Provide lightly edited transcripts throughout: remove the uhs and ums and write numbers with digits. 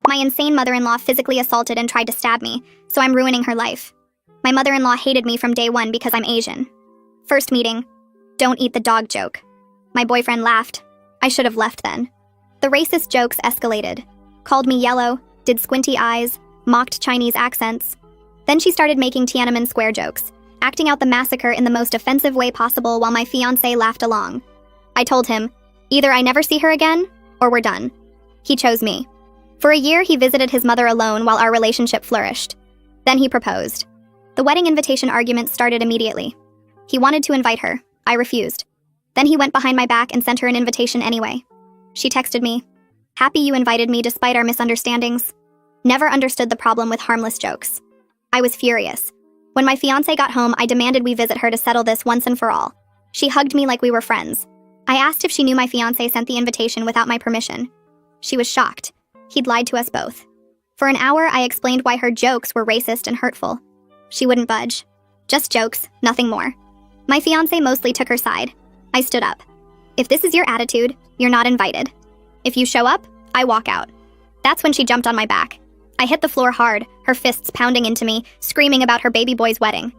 My insane mother-in-law physically assaulted and tried to stab me, so I'm ruining her life. My mother-in-law hated me from day one because I'm Asian. First meeting, don't eat the dog joke. My boyfriend laughed. I should have left then. The racist jokes escalated. Called me yellow, did squinty eyes, mocked Chinese accents. Then she started making Tiananmen Square jokes, acting out the massacre in the most offensive way possible while my fiancé laughed along. I told him, either I never see her again, or we're done. He chose me. For a year, he visited his mother alone while our relationship flourished. Then he proposed. The wedding invitation arguments started immediately. He wanted to invite her. I refused. Then he went behind my back and sent her an invitation anyway. She texted me, "Happy you invited me despite our misunderstandings." Never understood the problem with harmless jokes. I was furious. When my fiancé got home, I demanded we visit her to settle this once and for all. She hugged me like we were friends. I asked if she knew my fiancé sent the invitation without my permission. She was shocked. He'd lied to us both. For an hour, I explained why her jokes were racist and hurtful. She wouldn't budge. Just jokes, nothing more. My fiancé mostly took her side. I stood up. If this is your attitude, you're not invited. If you show up, I walk out. That's when she jumped on my back. I hit the floor hard, her fists pounding into me, screaming about her baby boy's wedding.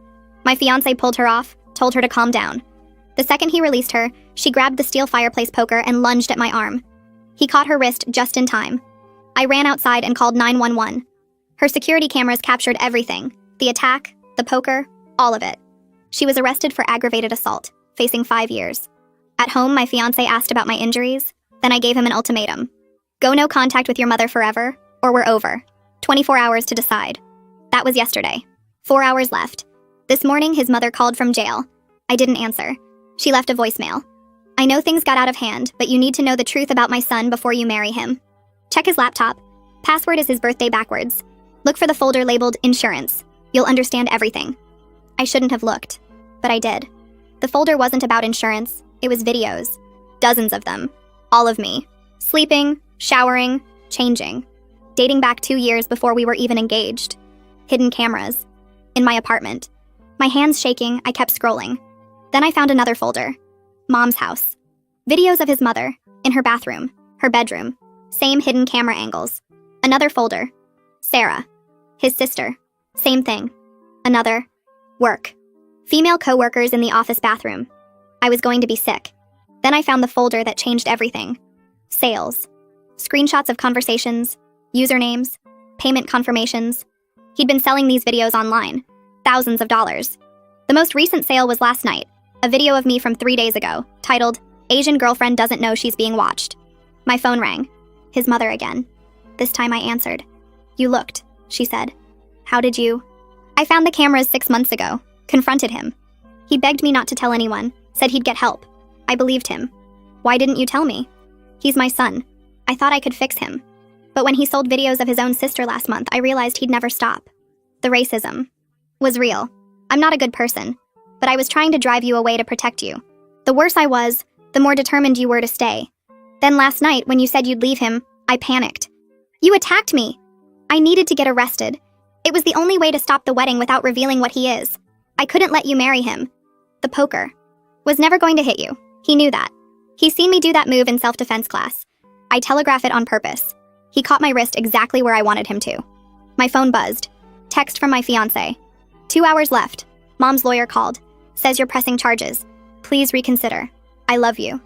My fiancé pulled her off, told her to calm down. The second he released her, she grabbed the steel fireplace poker and lunged at my arm. He caught her wrist just in time. I ran outside and called 911. Her security cameras captured everything. The attack, the poker, all of it. She was arrested for aggravated assault, facing 5 years. At home, my fiancé asked about my injuries. Then I gave him an ultimatum. Go no contact with your mother forever, or we're over. 24 hours to decide. That was yesterday. 4 hours left. This morning, his mother called from jail. I didn't answer. She left a voicemail. I know things got out of hand, but you need to know the truth about my son before you marry him. Check his laptop. Password is his birthday backwards. Look for the folder labeled insurance. You'll understand everything. I shouldn't have looked, but I did. The folder wasn't about insurance. It was videos. Dozens of them. All of me. Sleeping, showering, changing. Dating back 2 years before we were even engaged. Hidden cameras. In my apartment. My hands shaking, I kept scrolling. Then I found another folder. Mom's house. Videos of his mother. In her bathroom. Her bedroom. Same hidden camera angles. Another folder. Sarah. His sister. Same thing. Another. Work. Female co-workers in the office bathroom. I was going to be sick. Then I found the folder that changed everything. Sales. Screenshots of conversations. Usernames. Payment confirmations. He'd been selling these videos online. Thousands of dollars. The most recent sale was last night. A video of me from 3 days ago, titled, "Asian Girlfriend Doesn't Know She's Being Watched." My phone rang. His mother again. This time I answered. "You looked," she said. "How did you?" "I found the cameras 6 months ago. Confronted him. He begged me not to tell anyone, said he'd get help. I believed him. Why didn't you tell me? He's my son. I thought I could fix him. But when he sold videos of his own sister last month, I realized he'd never stop. The racism was real. I'm not a good person, but I was trying to drive you away to protect you. The worse I was, the more determined you were to stay. Then last night, when you said you'd leave him, I panicked. You attacked me. I needed to get arrested. It was the only way to stop the wedding without revealing what he is. I couldn't let you marry him. The poker was never going to hit you. He knew that. He's seen me do that move in self-defense class. I telegraph it on purpose. He caught my wrist exactly where I wanted him to. My phone buzzed. Text from my fiancé. 2 hours left. Mom's lawyer called. Says you're pressing charges. Please reconsider. I love you.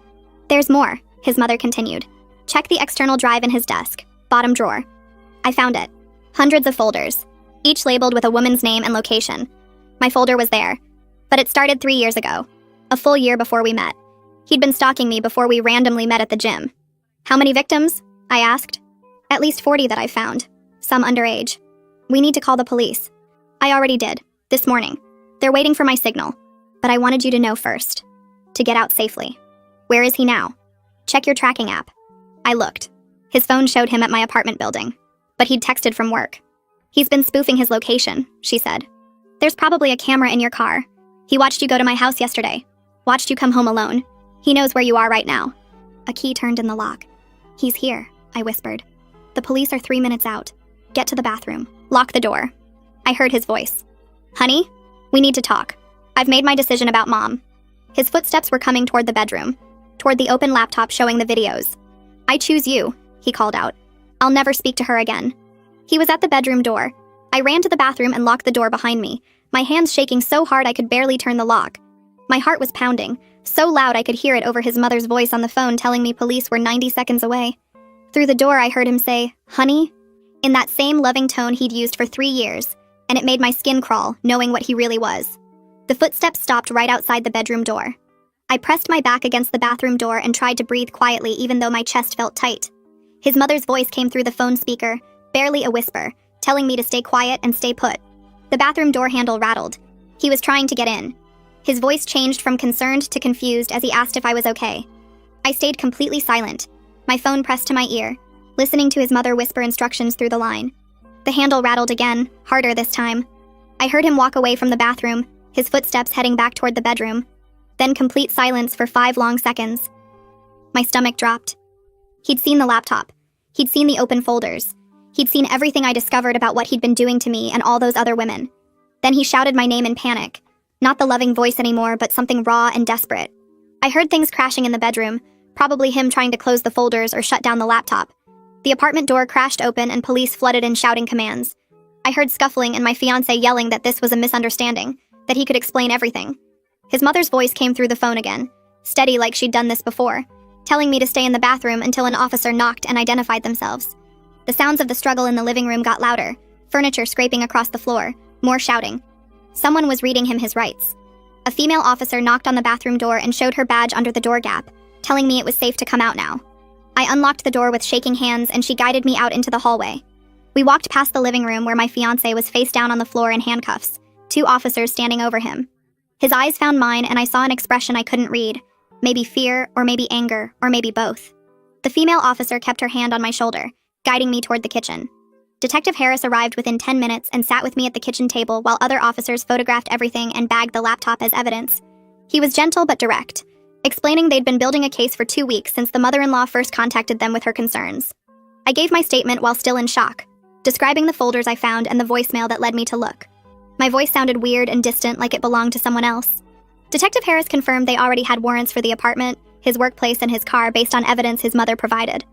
There's more, his mother continued. Check the external drive in his desk. Bottom drawer. I found it. Hundreds of folders. Each labeled with a woman's name and location. My folder was there. But it started 3 years ago. A full year before we met. He'd been stalking me before we randomly met at the gym. How many victims? I asked. At least 40 that I found. Some underage. We need to call the police. I already did. This morning. They're waiting for my signal. But I wanted you to know first. To get out safely. Where is he now? Check your tracking app. I looked. His phone showed him at my apartment building. But he'd texted from work. He's been spoofing his location, she said. There's probably a camera in your car. He watched you go to my house yesterday. Watched you come home alone. He knows where you are right now. A key turned in the lock. He's here, I whispered. The police are 3 minutes out. Get to the bathroom. Lock the door. I heard his voice. Honey, we need to talk. I've made my decision about Mom. His footsteps were coming toward the bedroom, toward the open laptop showing the videos. I choose you, he called out. I'll never speak to her again. He was at the bedroom door. I ran to the bathroom and locked the door behind me, my hands shaking so hard I could barely turn the lock. My heart was pounding, so loud I could hear it over his mother's voice on the phone telling me police were 90 seconds away. Through the door I heard him say, "Honey?" in that same loving tone he'd used for 3 years, and it made my skin crawl, knowing what he really was. The footsteps stopped right outside the bedroom door. I pressed my back against the bathroom door and tried to breathe quietly even though my chest felt tight. His mother's voice came through the phone speaker, barely a whisper, telling me to stay quiet and stay put. The bathroom door handle rattled. He was trying to get in. His voice changed from concerned to confused as he asked if I was okay. I stayed completely silent, my phone pressed to my ear, listening to his mother whisper instructions through the line. The handle rattled again, harder this time. I heard him walk away from the bathroom, his footsteps heading back toward the bedroom. Then complete silence for 5 long seconds. My stomach dropped. He'd seen the laptop. He'd seen the open folders. He'd seen everything I discovered about what he'd been doing to me and all those other women. Then he shouted my name in panic. Not the loving voice anymore, but something raw and desperate. I heard things crashing in the bedroom, probably him trying to close the folders or shut down the laptop. The apartment door crashed open and police flooded in shouting commands. I heard scuffling and my fiance yelling that this was a misunderstanding, that he could explain everything. His mother's voice came through the phone again, steady like she'd done this before, telling me to stay in the bathroom until an officer knocked and identified themselves. The sounds of the struggle in the living room got louder, furniture scraping across the floor, more shouting. Someone was reading him his rights. A female officer knocked on the bathroom door and showed her badge under the door gap, telling me it was safe to come out now. I unlocked the door with shaking hands and she guided me out into the hallway. We walked past the living room where my fiancé was face down on the floor in handcuffs, 2 officers standing over him. His eyes found mine and I saw an expression I couldn't read, maybe fear or maybe anger or maybe both. The female officer kept her hand on my shoulder, guiding me toward the kitchen. Detective Harris arrived within 10 minutes and sat with me at the kitchen table while other officers photographed everything and bagged the laptop as evidence. He was gentle but direct, explaining they'd been building a case for 2 weeks since the mother-in-law first contacted them with her concerns. I gave my statement while still in shock, describing the folders I found and the voicemail that led me to look. My voice sounded weird and distant like it belonged to someone else. Detective Harris confirmed they already had warrants for the apartment, his workplace, and his car based on evidence his mother provided.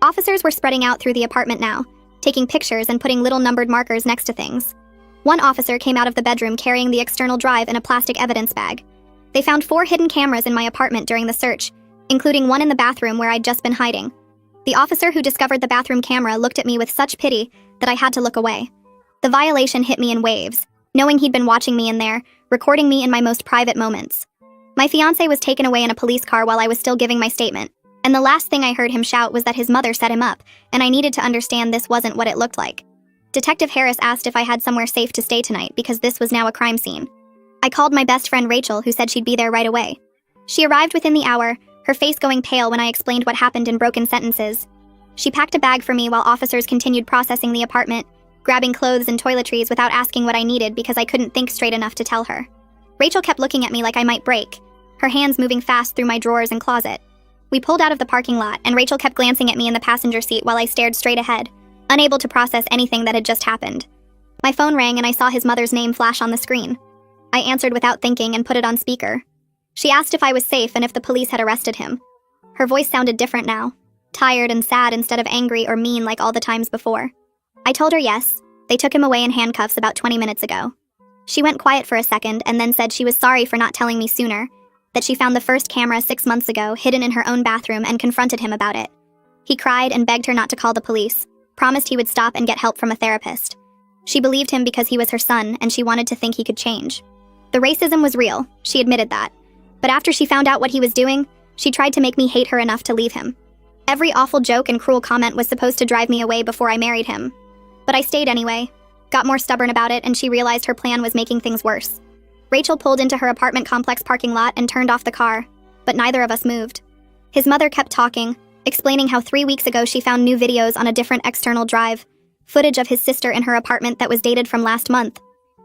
Officers were spreading out through the apartment now, taking pictures and putting little numbered markers next to things. One officer came out of the bedroom carrying the external drive in a plastic evidence bag. They found 4 hidden cameras in my apartment during the search, including one in the bathroom where I'd just been hiding. The officer who discovered the bathroom camera looked at me with such pity that I had to look away. The violation hit me in waves, knowing he'd been watching me in there, recording me in my most private moments. My fiancé was taken away in a police car while I was still giving my statement, and the last thing I heard him shout was that his mother set him up, and I needed to understand this wasn't what it looked like. Detective Harris asked if I had somewhere safe to stay tonight because this was now a crime scene. I called my best friend Rachel, who said she'd be there right away. She arrived within the hour, her face going pale when I explained what happened in broken sentences. She packed a bag for me while officers continued processing the apartment, grabbing clothes and toiletries without asking what I needed because I couldn't think straight enough to tell her. Rachel kept looking at me like I might break, her hands moving fast through my drawers and closet. We pulled out of the parking lot, and Rachel kept glancing at me in the passenger seat while I stared straight ahead, unable to process anything that had just happened. My phone rang and I saw his mother's name flash on the screen. I answered without thinking and put it on speaker. She asked if I was safe and if the police had arrested him. Her voice sounded different now, tired and sad instead of angry or mean like all the times before. I told her yes. They took him away in handcuffs about 20 minutes ago. She went quiet for a second and then said she was sorry for not telling me sooner, that she found the first camera 6 months ago hidden in her own bathroom and confronted him about it. He cried and begged her not to call the police, promised he would stop and get help from a therapist. She believed him because he was her son and she wanted to think he could change. The racism was real, she admitted that. But after she found out what he was doing, she tried to make me hate her enough to leave him. Every awful joke and cruel comment was supposed to drive me away before I married him. But I stayed anyway, got more stubborn about it, and she realized her plan was making things worse. Rachel pulled into her apartment complex parking lot and turned off the car, but neither of us moved. His mother kept talking, explaining how 3 weeks ago she found new videos on a different external drive, footage of his sister in her apartment that was dated from last month.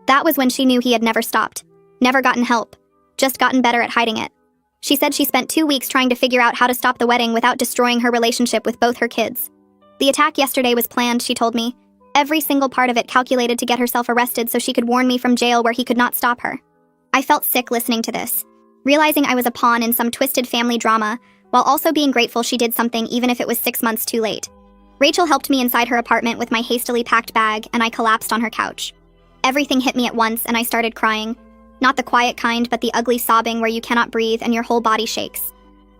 That was when she knew he had never stopped, never gotten help, just gotten better at hiding it. She said she spent 2 weeks trying to figure out how to stop the wedding without destroying her relationship with both her kids. The attack yesterday was planned, she told me, every single part of it calculated to get herself arrested so she could warn me from jail where he could not stop her. I felt sick listening to this, realizing I was a pawn in some twisted family drama, while also being grateful she did something even if it was 6 months too late. Rachel helped me inside her apartment with my hastily packed bag, and I collapsed on her couch. Everything hit me at once, and I started crying. Not the quiet kind, but the ugly sobbing where you cannot breathe and your whole body shakes.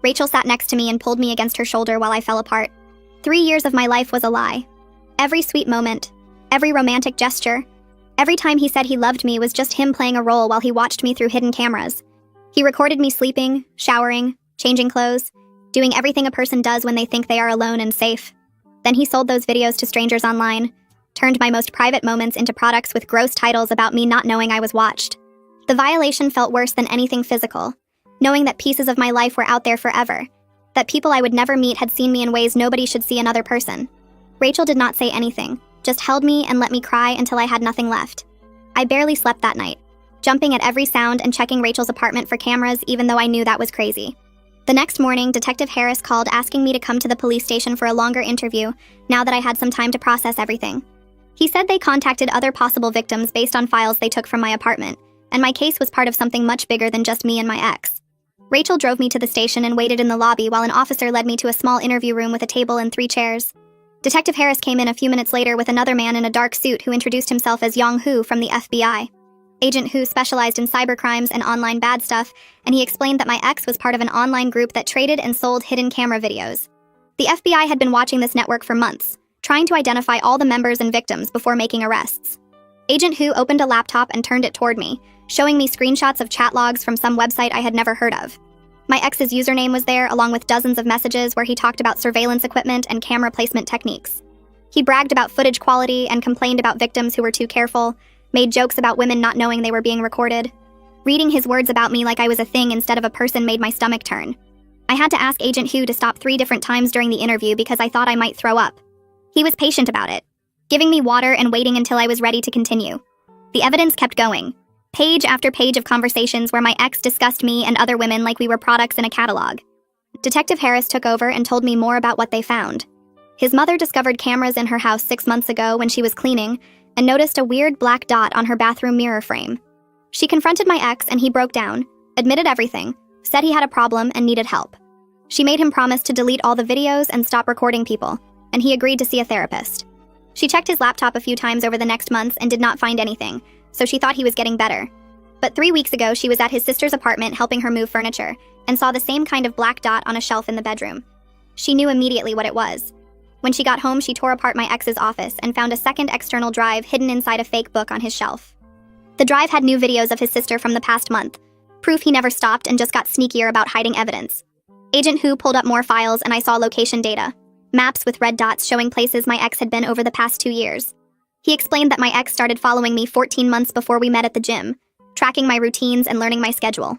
Rachel sat next to me and pulled me against her shoulder while I fell apart. 3 years of my life was a lie. Every sweet moment, every romantic gesture, every time he said he loved me was just him playing a role while he watched me through hidden cameras. He recorded me sleeping, showering, changing clothes, doing everything a person does when they think they are alone and safe. Then he sold those videos to strangers online, turned my most private moments into products with gross titles about me not knowing I was watched. The violation felt worse than anything physical, knowing that pieces of my life were out there forever, that people I would never meet had seen me in ways nobody should see another person. Rachel did not say anything, just held me and let me cry until I had nothing left. I barely slept that night, jumping at every sound and checking Rachel's apartment for cameras even though I knew that was crazy. The next morning, Detective Harris called asking me to come to the police station for a longer interview now that I had some time to process everything. He said they contacted other possible victims based on files they took from my apartment, and my case was part of something much bigger than just me and my ex. Rachel drove me to the station and waited in the lobby while an officer led me to a small interview room with a table and 3 chairs. Detective Harris came in a few minutes later with another man in a dark suit who introduced himself as Yong Hu from the FBI. Agent Hu specialized in cybercrimes and online bad stuff, and he explained that my ex was part of an online group that traded and sold hidden camera videos. The FBI had been watching this network for months, trying to identify all the members and victims before making arrests. Agent Hu opened a laptop and turned it toward me, showing me screenshots of chat logs from some website I had never heard of. My ex's username was there, along with dozens of messages where he talked about surveillance equipment and camera placement techniques. He bragged about footage quality and complained about victims who were too careful, made jokes about women not knowing they were being recorded. Reading his words about me like I was a thing instead of a person made my stomach turn. I had to ask Agent Hu to stop 3 different times during the interview because I thought I might throw up. He was patient about it, giving me water and waiting until I was ready to continue. The evidence kept going. Page after page of conversations where my ex discussed me and other women like we were products in a catalog. Detective Harris took over and told me more about what they found. His mother discovered cameras in her house 6 months ago when she was cleaning and noticed a weird black dot on her bathroom mirror frame. She confronted my ex and he broke down, admitted everything, said he had a problem and needed help. She made him promise to delete all the videos and stop recording people, and he agreed to see a therapist. She checked his laptop a few times over the next months and did not find anything, so she thought he was getting better. But 3 weeks ago, she was at his sister's apartment helping her move furniture and saw the same kind of black dot on a shelf in the bedroom. She knew immediately what it was. When she got home, she tore apart my ex's office and found a second external drive hidden inside a fake book on his shelf. The drive had new videos of his sister from the past month, proof he never stopped and just got sneakier about hiding evidence. Agent Hu pulled up more files and I saw location data, maps with red dots showing places my ex had been over the past 2 years. He explained that my ex started following me 14 months before we met at the gym, tracking my routines and learning my schedule.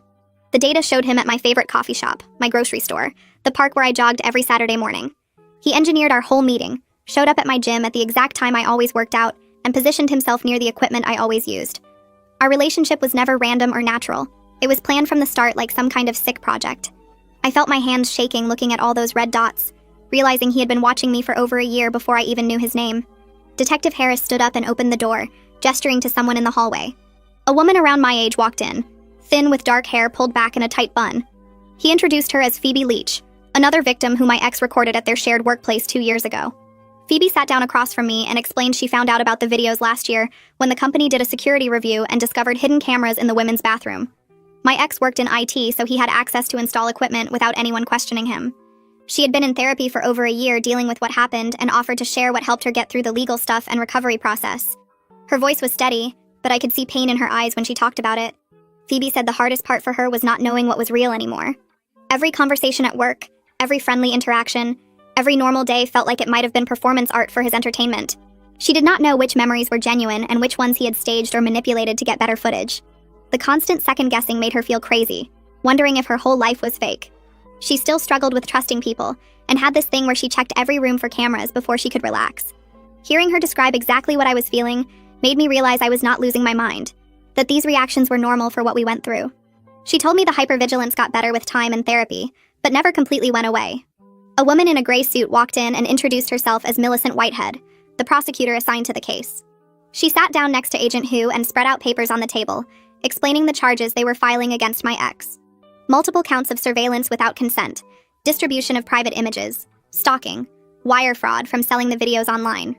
The data showed him at my favorite coffee shop, my grocery store, the park where I jogged every Saturday morning. He engineered our whole meeting, showed up at my gym at the exact time I always worked out, and positioned himself near the equipment I always used. Our relationship was never random or natural. It was planned from the start like some kind of sick project. I felt my hands shaking looking at all those red dots, realizing he had been watching me for over a year before I even knew his name. Detective Harris stood up and opened the door, gesturing to someone in the hallway. A woman around my age walked in, thin with dark hair pulled back in a tight bun. He introduced her as Phoebe Leach, another victim who my ex recorded at their shared workplace 2 years ago. Phoebe sat down across from me and explained she found out about the videos last year when the company did a security review and discovered hidden cameras in the women's bathroom. My ex worked in IT, so he had access to install equipment without anyone questioning him. She had been in therapy for over a year dealing with what happened and offered to share what helped her get through the legal stuff and recovery process. Her voice was steady, but I could see pain in her eyes when she talked about it. Phoebe said the hardest part for her was not knowing what was real anymore. Every conversation at work, every friendly interaction, every normal day felt like it might have been performance art for his entertainment. She did not know which memories were genuine and which ones he had staged or manipulated to get better footage. The constant second-guessing made her feel crazy, wondering if her whole life was fake. She still struggled with trusting people, and had this thing where she checked every room for cameras before she could relax. Hearing her describe exactly what I was feeling made me realize I was not losing my mind, that these reactions were normal for what we went through. She told me the hypervigilance got better with time and therapy, but never completely went away. A woman in a gray suit walked in and introduced herself as Millicent Whitehead, the prosecutor assigned to the case. She sat down next to Agent Hu and spread out papers on the table, explaining the charges they were filing against my ex. Multiple counts of surveillance without consent, distribution of private images, stalking, wire fraud from selling the videos online.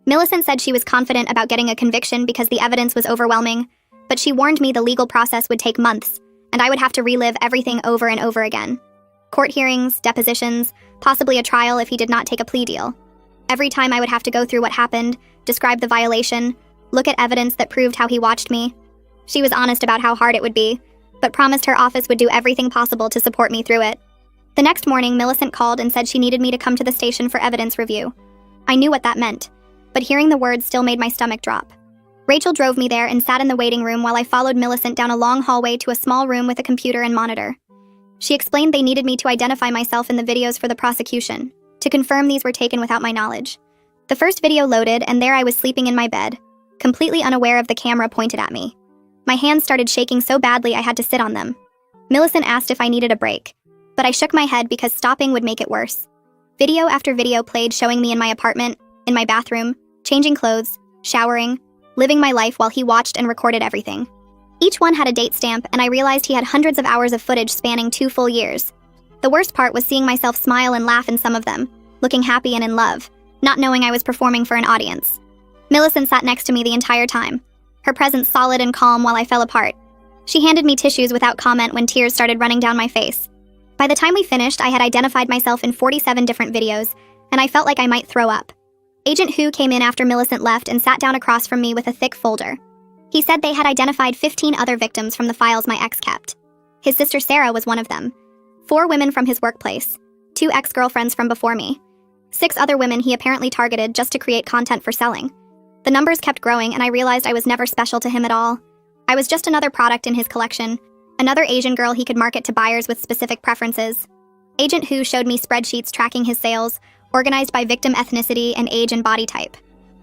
Millicent said she was confident about getting a conviction because the evidence was overwhelming, but she warned me the legal process would take months, and I would have to relive everything over and over again. Court hearings, depositions, possibly a trial if he did not take a plea deal. Every time I would have to go through what happened, describe the violation, look at evidence that proved how he watched me. She was honest about how hard it would be, but promised her office would do everything possible to support me through it. The next morning, Millicent called and said she needed me to come to the station for evidence review. I knew what that meant, but hearing the words still made my stomach drop. Rachel drove me there and sat in the waiting room while I followed Millicent down a long hallway to a small room with a computer and monitor. She explained they needed me to identify myself in the videos for the prosecution, to confirm these were taken without my knowledge. The first video loaded, and there I was sleeping in my bed, completely unaware of the camera pointed at me. My hands started shaking so badly I had to sit on them. Millicent asked if I needed a break, but I shook my head because stopping would make it worse. Video after video played showing me in my apartment, in my bathroom, changing clothes, showering, living my life while he watched and recorded everything. Each one had a date stamp, and I realized he had hundreds of hours of footage spanning 2 full years. The worst part was seeing myself smile and laugh in some of them, looking happy and in love, not knowing I was performing for an audience. Millicent sat next to me the entire time, her presence solid and calm while I fell apart. She handed me tissues without comment when tears started running down my face. By the time we finished, I had identified myself in 47 different videos, and I felt like I might throw up. Agent Hu came in after Millicent left and sat down across from me with a thick folder. He said they had identified 15 other victims from the files my ex kept. His sister Sarah was one of them. 4 women from his workplace, 2 ex-girlfriends from before me, 6 other women he apparently targeted just to create content for selling. The numbers kept growing, and I realized I was never special to him at all. I was just another product in his collection, another Asian girl he could market to buyers with specific preferences. Agent Hu showed me spreadsheets tracking his sales, organized by victim ethnicity and age and body type.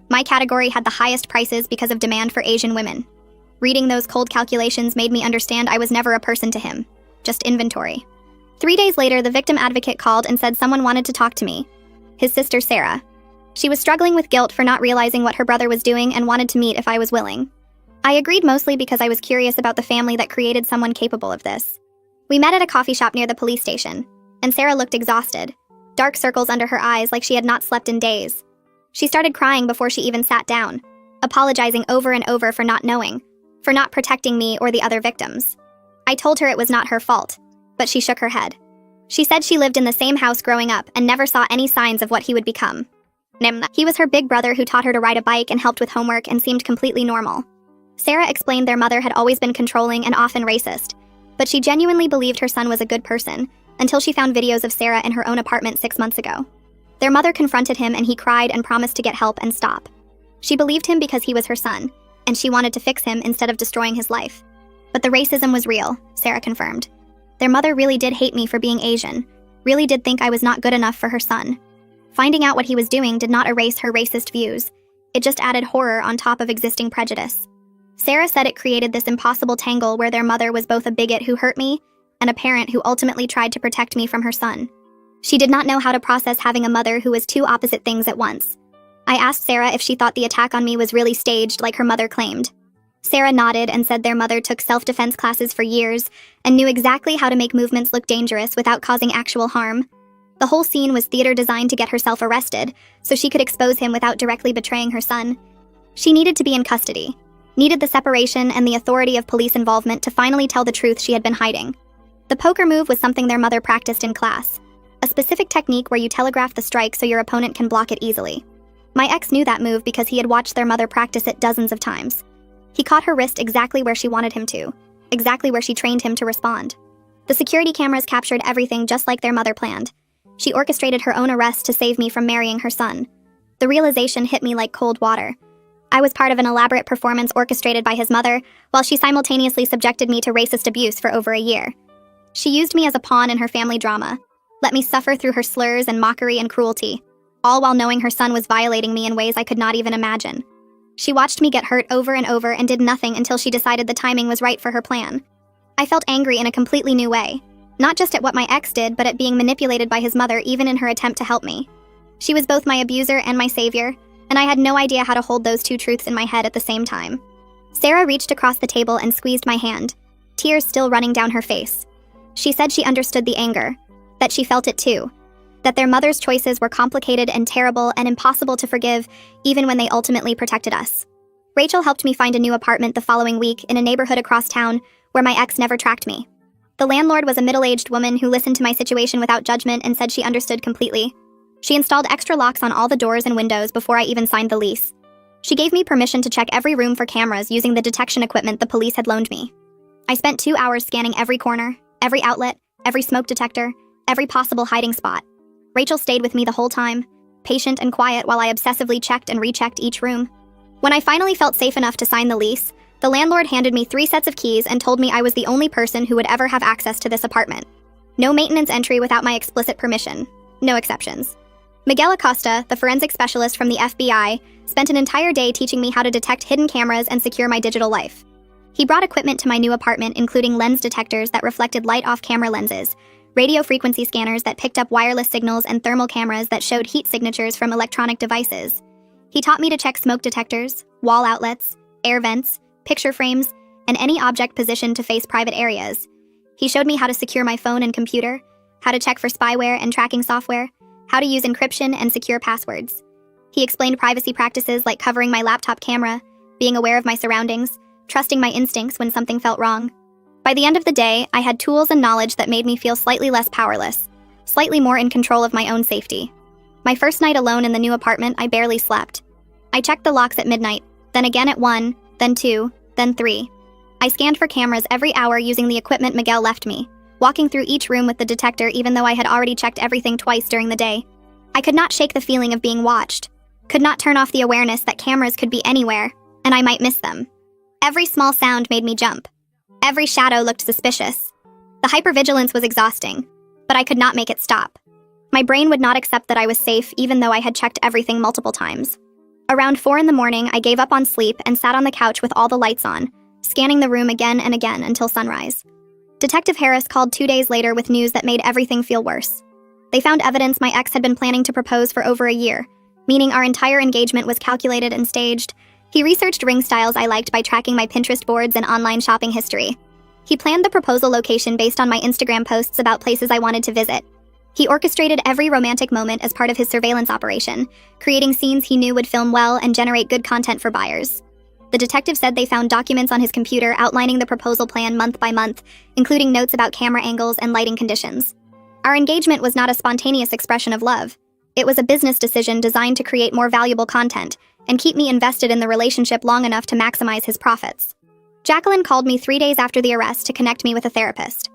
My category had the highest prices because of demand for Asian women. Reading those cold calculations made me understand I was never a person to him, just inventory. 3 days later, the victim advocate called and said someone wanted to talk to me. His sister, Sarah. She was struggling with guilt for not realizing what her brother was doing and wanted to meet if I was willing. I agreed mostly because I was curious about the family that created someone capable of this. We met at a coffee shop near the police station, and Sarah looked exhausted, dark circles under her eyes like she had not slept in days. She started crying before she even sat down, apologizing over and over for not knowing, for not protecting me or the other victims. I told her it was not her fault, but she shook her head. She said she lived in the same house growing up and never saw any signs of what he would become. He was her big brother who taught her to ride a bike and helped with homework and seemed completely normal. Sarah explained their mother had always been controlling and often racist, but she genuinely believed her son was a good person until she found videos of Sarah in her own apartment 6 months ago. Their mother confronted him and he cried and promised to get help and stop. She believed him because he was her son, and she wanted to fix him instead of destroying his life. But the racism was real, Sarah confirmed. Their mother really did hate me for being Asian, really did think I was not good enough for her son. Finding out what he was doing did not erase her racist views. It just added horror on top of existing prejudice. Sarah said it created this impossible tangle where their mother was both a bigot who hurt me and a parent who ultimately tried to protect me from her son. She did not know how to process having a mother who was 2 opposite things at once. I asked Sarah if she thought the attack on me was really staged like her mother claimed. Sarah nodded and said their mother took self-defense classes for years and knew exactly how to make movements look dangerous without causing actual harm. The whole scene was theater designed to get herself arrested, so she could expose him without directly betraying her son. She needed to be in custody, needed the separation and the authority of police involvement to finally tell the truth she had been hiding. The poker move was something their mother practiced in class, a specific technique where you telegraph the strike so your opponent can block it easily. My ex knew that move because he had watched their mother practice it dozens of times. He caught her wrist exactly where she wanted him to, exactly where she trained him to respond. The security cameras captured everything just like their mother planned. She orchestrated her own arrest to save me from marrying her son. The realization hit me like cold water. I was part of an elaborate performance orchestrated by his mother, while she simultaneously subjected me to racist abuse for over a year. She used me as a pawn in her family drama, let me suffer through her slurs and mockery and cruelty, all while knowing her son was violating me in ways I could not even imagine. She watched me get hurt over and over and did nothing until she decided the timing was right for her plan. I felt angry in a completely new way, not just at what my ex did, but at being manipulated by his mother even in her attempt to help me. She was both my abuser and my savior, and I had no idea how to hold those 2 truths in my head at the same time. Sarah reached across the table and squeezed my hand, tears still running down her face. She said she understood the anger, that she felt it too. that their mother's choices were complicated and terrible and impossible to forgive, even when they ultimately protected us. Rachel helped me find a new apartment the following week in a neighborhood across town where my ex never tracked me. The landlord was a middle-aged woman who listened to my situation without judgment and said she understood completely. She installed extra locks on all the doors and windows before I even signed the lease. She gave me permission to check every room for cameras using the detection equipment the police had loaned me. I spent 2 hours scanning every corner, every outlet, every smoke detector, every possible hiding spot. Rachel stayed with me the whole time, patient and quiet while I obsessively checked and rechecked each room. When I finally felt safe enough to sign the lease, the landlord handed me 3 sets of keys and told me I was the only person who would ever have access to this apartment. No maintenance entry without my explicit permission. No exceptions. Miguel Acosta, the forensic specialist from the FBI, spent an entire day teaching me how to detect hidden cameras and secure my digital life. He brought equipment to my new apartment, including lens detectors that reflected light off camera lenses, radio frequency scanners that picked up wireless signals, and thermal cameras that showed heat signatures from electronic devices. He taught me to check smoke detectors, wall outlets, air vents, picture frames, and any object positioned to face private areas. He showed me how to secure my phone and computer, how to check for spyware and tracking software, how to use encryption and secure passwords. He explained privacy practices like covering my laptop camera, being aware of my surroundings, trusting my instincts when something felt wrong. By the end of the day, I had tools and knowledge that made me feel slightly less powerless, slightly more in control of my own safety. My first night alone in the new apartment, I barely slept. I checked the locks at midnight, then again at 1, then 2, then 3. I scanned for cameras every hour using the equipment Miguel left me, walking through each room with the detector even though I had already checked everything twice during the day. I could not shake the feeling of being watched, could not turn off the awareness that cameras could be anywhere, and I might miss them. Every small sound made me jump. Every shadow looked suspicious. The hypervigilance was exhausting, but I could not make it stop. My brain would not accept that I was safe even though I had checked everything multiple times. Around 4 in the morning, I gave up on sleep and sat on the couch with all the lights on, scanning the room again and again until sunrise. Detective Harris called 2 days later with news that made everything feel worse. They found evidence my ex had been planning to propose for over a year, meaning our entire engagement was calculated and staged. He researched ring styles I liked by tracking my Pinterest boards and online shopping history. He planned the proposal location based on my Instagram posts about places I wanted to visit. He orchestrated every romantic moment as part of his surveillance operation, creating scenes he knew would film well and generate good content for buyers. The detective said they found documents on his computer outlining the proposal plan month by month, including notes about camera angles and lighting conditions. Our engagement was not a spontaneous expression of love. It was a business decision designed to create more valuable content and keep me invested in the relationship long enough to maximize his profits. Jacqueline called me 3 days after the arrest to connect me with a therapist.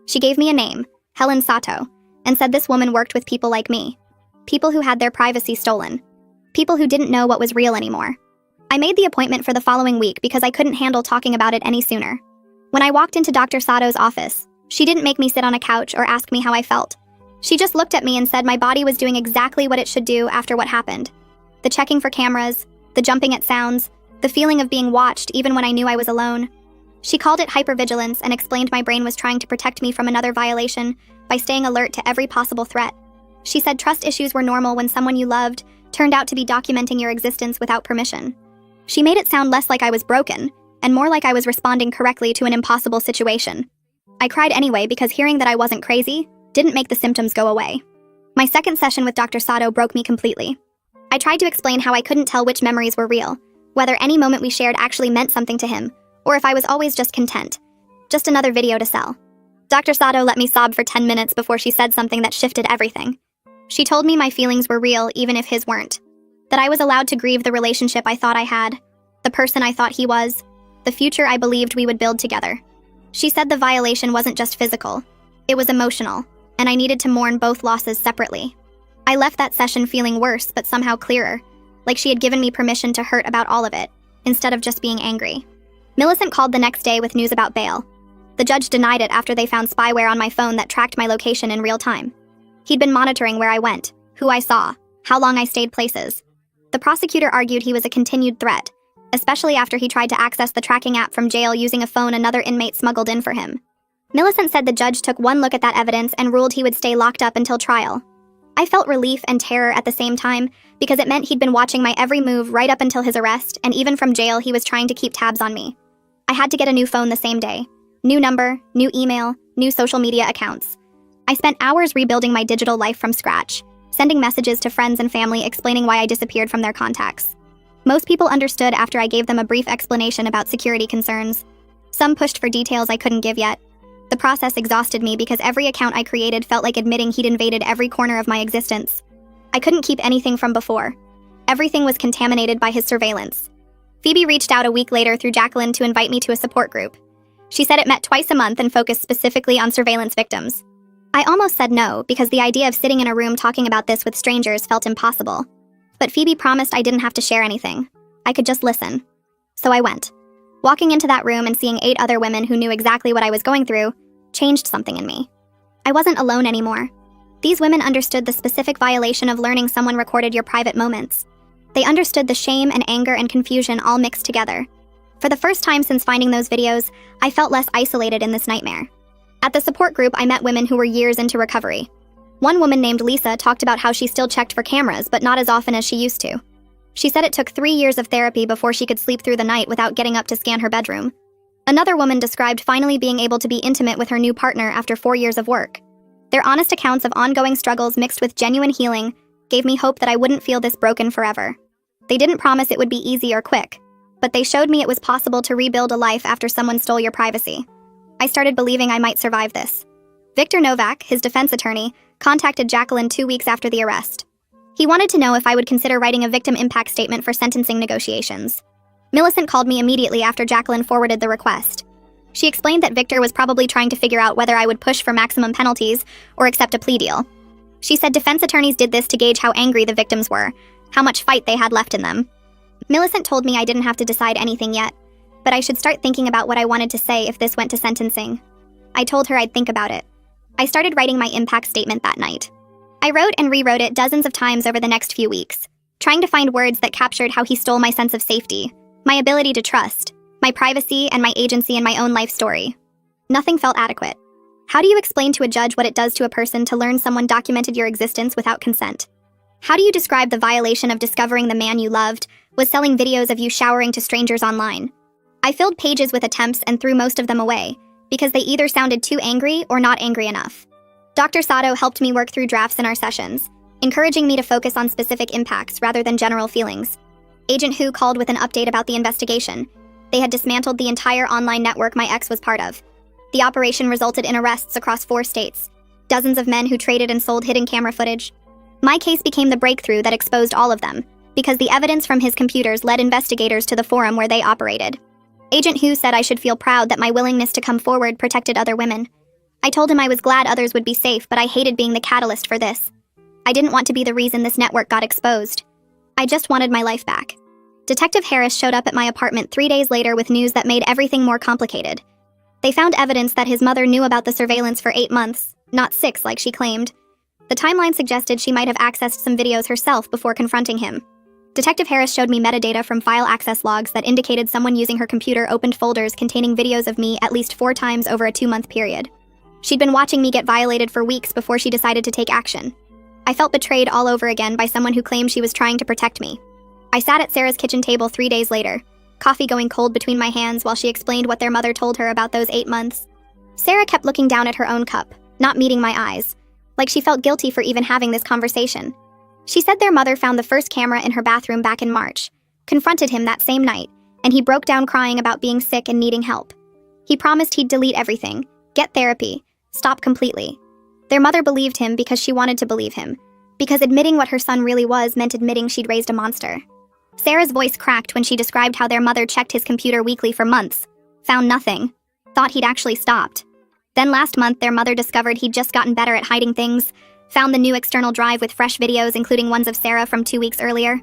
She gave me a name, Helen Sato, and said this woman worked with people like me. People who had their privacy stolen. People who didn't know what was real anymore. I made the appointment for the following week because I couldn't handle talking about it any sooner. When I walked into Dr. Sato's office, she didn't make me sit on a couch or ask me how I felt. She just looked at me and said my body was doing exactly what it should do after what happened. The checking for cameras, the jumping at sounds, the feeling of being watched even when I knew I was alone. She called it hypervigilance and explained my brain was trying to protect me from another violation by staying alert to every possible threat. She said trust issues were normal when someone you loved turned out to be documenting your existence without permission. She made it sound less like I was broken, and more like I was responding correctly to an impossible situation. I cried anyway because hearing that I wasn't crazy didn't make the symptoms go away. My second session with Dr. Sato broke me completely. I tried to explain how I couldn't tell which memories were real, whether any moment we shared actually meant something to him, or if I was always just content. Just another video to sell. Dr. Sato let me sob for 10 minutes before she said something that shifted everything. She told me my feelings were real even if his weren't. That I was allowed to grieve the relationship I thought I had, the person I thought he was, the future I believed we would build together. She said the violation wasn't just physical, it was emotional, and I needed to mourn both losses separately. I left that session feeling worse but somehow clearer, like she had given me permission to hurt about all of it, instead of just being angry. Millicent called the next day with news about bail. The judge denied it after they found spyware on my phone that tracked my location in real time. He'd been monitoring where I went, who I saw, how long I stayed places. The prosecutor argued he was a continued threat, especially after he tried to access the tracking app from jail using a phone another inmate smuggled in for him. Millicent said the judge took one look at that evidence and ruled he would stay locked up until trial. I felt relief and terror at the same time because it meant he'd been watching my every move right up until his arrest, and even from jail he was trying to keep tabs on me. I had to get a new phone the same day. New number, new email, new social media accounts. I spent hours rebuilding my digital life from scratch, sending messages to friends and family explaining why I disappeared from their contacts. Most people understood after I gave them a brief explanation about security concerns. Some pushed for details I couldn't give yet. The process exhausted me because every account I created felt like admitting he'd invaded every corner of my existence. I couldn't keep anything from before. Everything was contaminated by his surveillance. Phoebe reached out a week later through Jacqueline to invite me to a support group. She said it met twice a month and focused specifically on surveillance victims. I almost said no because the idea of sitting in a room talking about this with strangers felt impossible. But Phoebe promised I didn't have to share anything. I could just listen. So I went. Walking into that room and seeing 8 other women who knew exactly what I was going through changed something in me. I wasn't alone anymore. These women understood the specific violation of learning someone recorded your private moments. They understood the shame and anger and confusion all mixed together. For the first time since finding those videos, I felt less isolated in this nightmare. At the support group, I met women who were years into recovery. One woman named Lisa talked about how she still checked for cameras, but not as often as she used to. She said it took 3 years of therapy before she could sleep through the night without getting up to scan her bedroom. Another woman described finally being able to be intimate with her new partner after 4 years of work. Their honest accounts of ongoing struggles mixed with genuine healing gave me hope that I wouldn't feel this broken forever. They didn't promise it would be easy or quick, but they showed me it was possible to rebuild a life after someone stole your privacy. I started believing I might survive this. Victor Novak, his defense attorney, contacted Jacqueline 2 weeks after the arrest. He wanted to know if I would consider writing a victim impact statement for sentencing negotiations. Millicent called me immediately after Jacqueline forwarded the request. She explained that Victor was probably trying to figure out whether I would push for maximum penalties or accept a plea deal. She said defense attorneys did this to gauge how angry the victims were, how much fight they had left in them. Millicent told me I didn't have to decide anything yet, but I should start thinking about what I wanted to say if this went to sentencing. I told her I'd think about it. I started writing my impact statement that night. I wrote and rewrote it dozens of times over the next few weeks, trying to find words that captured how he stole my sense of safety, my ability to trust, my privacy, and my agency in my own life story. Nothing felt adequate. How do you explain to a judge what it does to a person to learn someone documented your existence without consent? How do you describe the violation of discovering the man you loved was selling videos of you showering to strangers online? I filled pages with attempts and threw most of them away, because they either sounded too angry or not angry enough. Dr. Sato helped me work through drafts in our sessions, encouraging me to focus on specific impacts rather than general feelings. Agent Hu called with an update about the investigation. They had dismantled the entire online network my ex was part of. The operation resulted in arrests across 4 states, dozens of men who traded and sold hidden camera footage. My case became the breakthrough that exposed all of them, because the evidence from his computers led investigators to the forum where they operated. Agent Hu said I should feel proud that my willingness to come forward protected other women. I told him I was glad others would be safe, but I hated being the catalyst for this. I didn't want to be the reason this network got exposed. I just wanted my life back. Detective Harris showed up at my apartment 3 days later with news that made everything more complicated. They found evidence that his mother knew about the surveillance for 8 months, not 6 like she claimed. The timeline suggested she might have accessed some videos herself before confronting him. Detective Harris showed me metadata from file access logs that indicated someone using her computer opened folders containing videos of me at least 4 times over a 2-month period. She'd been watching me get violated for weeks before she decided to take action. I felt betrayed all over again by someone who claimed she was trying to protect me. I sat at Sarah's kitchen table 3 days later, coffee going cold between my hands while she explained what their mother told her about those 8 months. Sarah kept looking down at her own cup, not meeting my eyes, like she felt guilty for even having this conversation. She said their mother found the first camera in her bathroom back in March, confronted him that same night, and he broke down crying about being sick and needing help. He promised he'd delete everything, get therapy, stop completely. Their mother believed him because she wanted to believe him, because admitting what her son really was meant admitting she'd raised a monster. Sarah's voice cracked when she described how their mother checked his computer weekly for months, found nothing, thought he'd actually stopped. Then last month, their mother discovered he'd just gotten better at hiding things, found the new external drive with fresh videos, including ones of Sarah from 2 weeks earlier.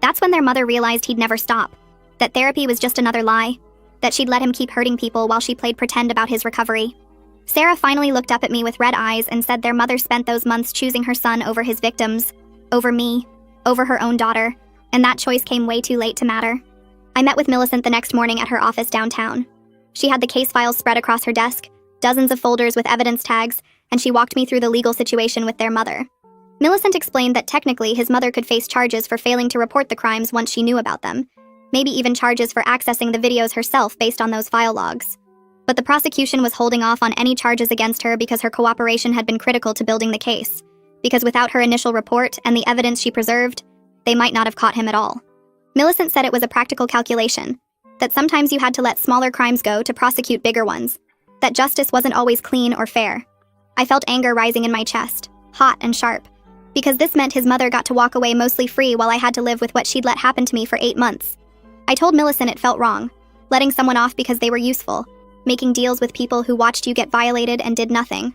That's when their mother realized he'd never stop, that therapy was just another lie, that she'd let him keep hurting people while she played pretend about his recovery. Sarah finally looked up at me with red eyes and said their mother spent those months choosing her son over his victims, over me, over her own daughter, and that choice came way too late to matter. I met with Millicent the next morning at her office downtown. She had the case files spread across her desk, dozens of folders with evidence tags, and she walked me through the legal situation with their mother. Millicent explained that technically his mother could face charges for failing to report the crimes once she knew about them, maybe even charges for accessing the videos herself based on those file logs. But the prosecution was holding off on any charges against her because her cooperation had been critical to building the case. Because without her initial report and the evidence she preserved, they might not have caught him at all. Millicent said it was a practical calculation, that sometimes you had to let smaller crimes go to prosecute bigger ones, that justice wasn't always clean or fair. I felt anger rising in my chest, hot and sharp, because this meant his mother got to walk away mostly free while I had to live with what she'd let happen to me for 8 months. I told Millicent it felt wrong, letting someone off because they were useful, making deals with people who watched you get violated and did nothing.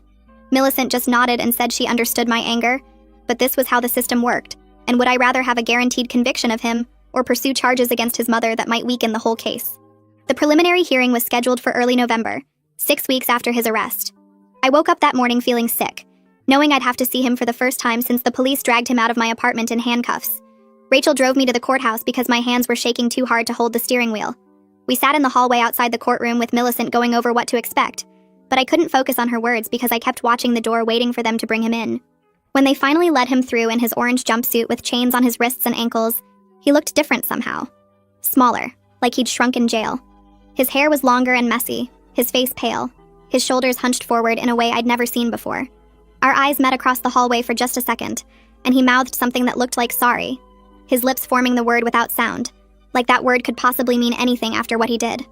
Millicent just nodded and said she understood my anger, but this was how the system worked, and would I rather have a guaranteed conviction of him or pursue charges against his mother that might weaken the whole case? The preliminary hearing was scheduled for early November, 6 weeks after his arrest. I woke up that morning feeling sick, knowing I'd have to see him for the first time since the police dragged him out of my apartment in handcuffs. Rachel drove me to the courthouse because my hands were shaking too hard to hold the steering wheel. We sat in the hallway outside the courtroom with Millicent going over what to expect, but I couldn't focus on her words because I kept watching the door waiting for them to bring him in. When they finally let him through in his orange jumpsuit with chains on his wrists and ankles, he looked different somehow. Smaller, like he'd shrunk in jail. His hair was longer and messy, his face pale, his shoulders hunched forward in a way I'd never seen before. Our eyes met across the hallway for just a second, and he mouthed something that looked like sorry, his lips forming the word without sound, like that word could possibly mean anything after what he did.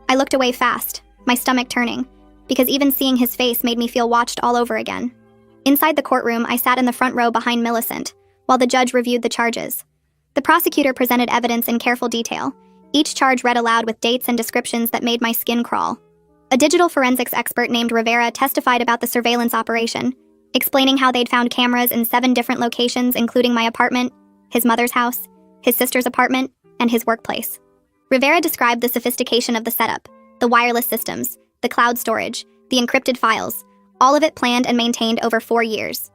I looked away fast, my stomach turning, because even seeing his face made me feel watched all over again. Inside the courtroom, I sat in the front row behind Millicent, while the judge reviewed the charges. The prosecutor presented evidence in careful detail, each charge read aloud with dates and descriptions that made my skin crawl. A digital forensics expert named Rivera testified about the surveillance operation, explaining how they'd found cameras in 7 different locations, including my apartment, his mother's house, his sister's apartment, and his workplace. Rivera described the sophistication of the setup, the wireless systems, the cloud storage, the encrypted files, all of it planned and maintained over 4 years.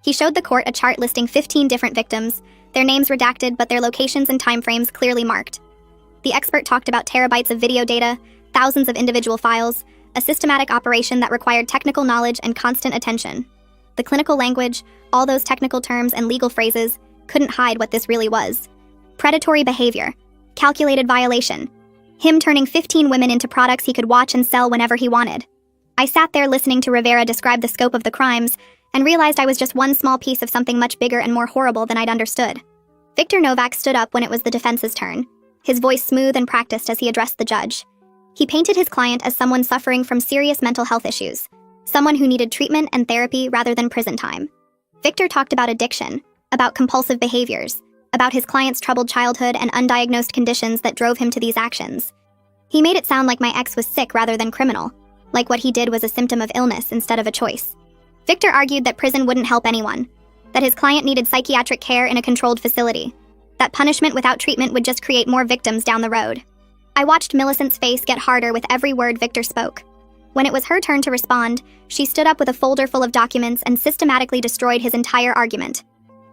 He showed the court a chart listing 15 different victims, their names redacted but their locations and timeframes clearly marked. The expert talked about terabytes of video data, thousands of individual files, a systematic operation that required technical knowledge and constant attention. The clinical language, all those technical terms and legal phrases, couldn't hide what this really was. Predatory behavior, calculated violation, him turning 15 women into products he could watch and sell whenever he wanted. I sat there listening to Rivera describe the scope of the crimes and realized I was just one small piece of something much bigger and more horrible than I'd understood. Victor Novak stood up when it was the defense's turn, his voice smooth and practiced as he addressed the judge. He painted his client as someone suffering from serious mental health issues, someone who needed treatment and therapy rather than prison time. Victor talked about addiction, about compulsive behaviors, about his client's troubled childhood and undiagnosed conditions that drove him to these actions. He made it sound like my ex was sick rather than criminal, like what he did was a symptom of illness instead of a choice. Victor argued that prison wouldn't help anyone, that his client needed psychiatric care in a controlled facility, that punishment without treatment would just create more victims down the road. I watched Millicent's face get harder with every word Victor spoke. When it was her turn to respond, she stood up with a folder full of documents and systematically destroyed his entire argument.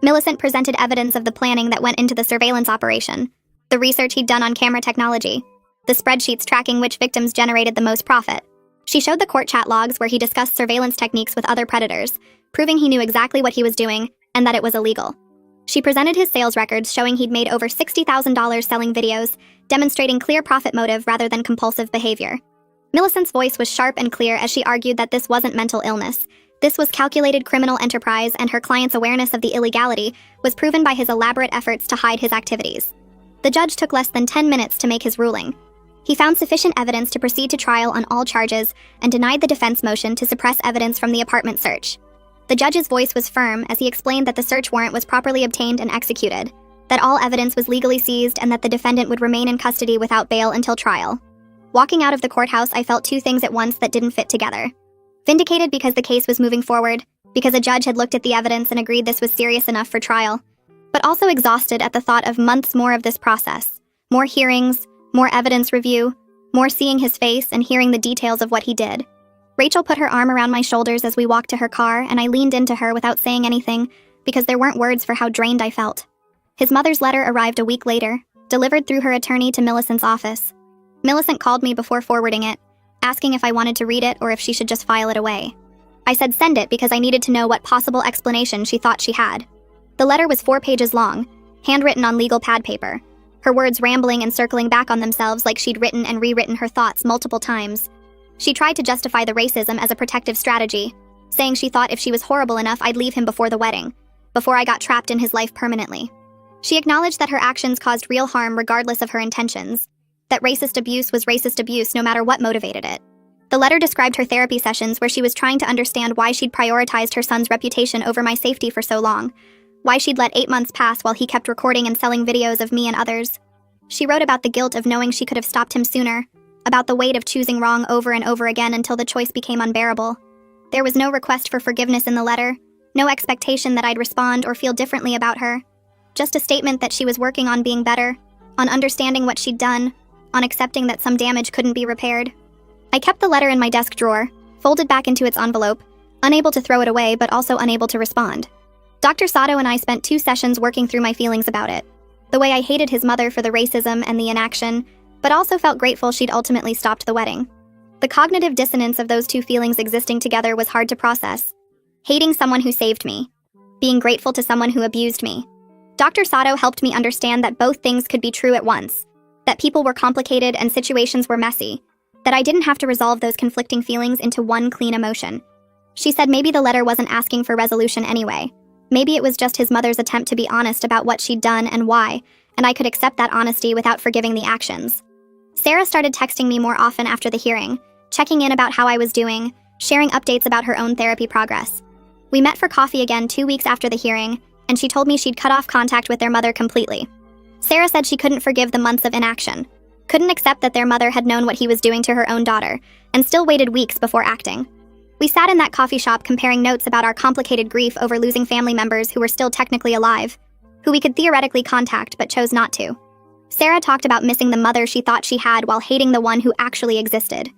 Millicent presented evidence of the planning that went into the surveillance operation, the research he'd done on camera technology, the spreadsheets tracking which victims generated the most profit. She showed the court chat logs where he discussed surveillance techniques with other predators, proving he knew exactly what he was doing and that it was illegal. She presented his sales records showing he'd made over $60,000 selling videos, demonstrating clear profit motive rather than compulsive behavior. Millicent's voice was sharp and clear as she argued that this wasn't mental illness. This was calculated criminal enterprise, and her client's awareness of the illegality was proven by his elaborate efforts to hide his activities. The judge took less than 10 minutes to make his ruling. He found sufficient evidence to proceed to trial on all charges and denied the defense motion to suppress evidence from the apartment search. The judge's voice was firm as he explained that the search warrant was properly obtained and executed, that all evidence was legally seized, and that the defendant would remain in custody without bail until trial. Walking out of the courthouse, I felt 2 things at once that didn't fit together. Vindicated because the case was moving forward, because a judge had looked at the evidence and agreed this was serious enough for trial, but also exhausted at the thought of months more of this process, more hearings, more evidence review, more seeing his face and hearing the details of what he did. Rachel put her arm around my shoulders as we walked to her car, and I leaned into her without saying anything because there weren't words for how drained I felt. His mother's letter arrived a week later, delivered through her attorney to Millicent's office. Millicent called me before forwarding it, asking if I wanted to read it or if she should just file it away. I said send it because I needed to know what possible explanation she thought she had. The letter was 4 pages long, handwritten on legal pad paper, her words rambling and circling back on themselves like she'd written and rewritten her thoughts multiple times. She tried to justify the racism as a protective strategy, saying she thought if she was horrible enough I'd leave him before the wedding, before I got trapped in his life permanently. She acknowledged that her actions caused real harm regardless of her intentions, that racist abuse was racist abuse no matter what motivated it. The letter described her therapy sessions where she was trying to understand why she'd prioritized her son's reputation over my safety for so long, why she'd let 8 months pass while he kept recording and selling videos of me and others. She wrote about the guilt of knowing she could have stopped him sooner, about the weight of choosing wrong over and over again until the choice became unbearable. There was no request for forgiveness in the letter, no expectation that I'd respond or feel differently about her. Just a statement that she was working on being better, on understanding what she'd done, on accepting that some damage couldn't be repaired. I kept the letter in my desk drawer, folded back into its envelope, unable to throw it away but also unable to respond. Dr. Sato and I spent 2 sessions working through my feelings about it. The way I hated his mother for the racism and the inaction, but also felt grateful she'd ultimately stopped the wedding. The cognitive dissonance of those 2 feelings existing together was hard to process. Hating someone who saved me, being grateful to someone who abused me. Dr. Sato helped me understand that both things could be true at once, that people were complicated and situations were messy, that I didn't have to resolve those conflicting feelings into one clean emotion. She said maybe the letter wasn't asking for resolution anyway. Maybe it was just his mother's attempt to be honest about what she'd done and why, and I could accept that honesty without forgiving the actions. Sarah started texting me more often after the hearing, checking in about how I was doing, sharing updates about her own therapy progress. We met for coffee again 2 weeks after the hearing, and she told me she'd cut off contact with their mother completely. Sarah said she couldn't forgive the months of inaction, couldn't accept that their mother had known what he was doing to her own daughter, and still waited weeks before acting. We sat in that coffee shop comparing notes about our complicated grief over losing family members who were still technically alive, who we could theoretically contact but chose not to. Sarah talked about missing the mother she thought she had while hating the one who actually existed.